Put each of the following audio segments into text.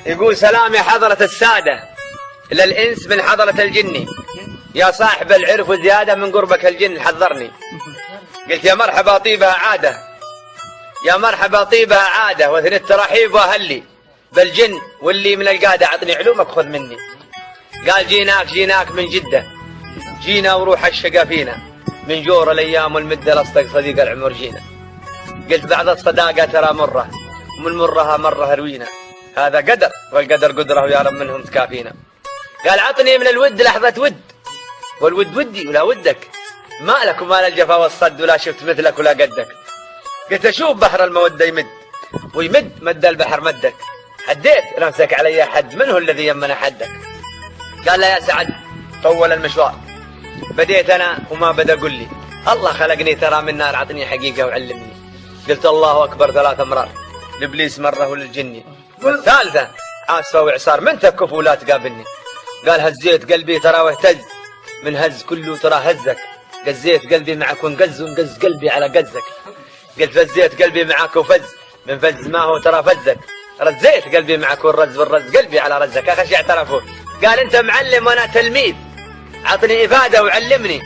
يقول سلام يا حضرة السادة إلى الإنس من حضرة الجن، يا صاحب العرف وزيادة من قربك الجن حذرني. قلت يا مرحبا طيبها عادة، يا مرحبا طيبها عادة، واثني الترحيب وأهلي بالجن واللي من القادة أعطني علومك خذ مني. قال جيناك من جدة، جينا وروح الشقا فينا، من جور الأيام والمدة لصدق صديق العمر جينا. قلت بعض الصداقة ترى مرة، ومن مرها مرة روينا، هذا قدر والقدر قدره ويا رب منهم تكافينا. قال عطني من الود لحظة ود، والود ودي ولا ودك، ما لك وما الجفا والصد ولا شفت مثلك ولا قدك. قلت اشوف بحر المودة يمد ويمد مد البحر مدك، حديت رمسك علي حد، من هو الذي يمن حدك؟ قال لا يا سعد طول المشوار، بديت انا وما بدا قل لي، الله خلقني ترى من نار عطني حقيقة وعلمني. قلت الله اكبر 3 مرات، لابليس مرة وللجني، والثالثة عاصفة وإعصار من تكف ولا تقابلني. قال هزيت قلبي ترى واهتز، من هز كله ترى هزك، قزيت قلبي معك ونقز ونقز قلبي على قزك. قلت فزيت قلبي معك وفز، من فز ما هو ترى فزك، رزيت قلبي معك والرز والرز قلبي على رزك. اخش اعترفوا قال انت معلم وانا تلميذ، عطني افادة وعلمني.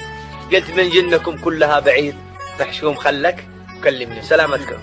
قلت من جنكم كلها بعيد، محشوم خلك وكلمني. سلامتكم.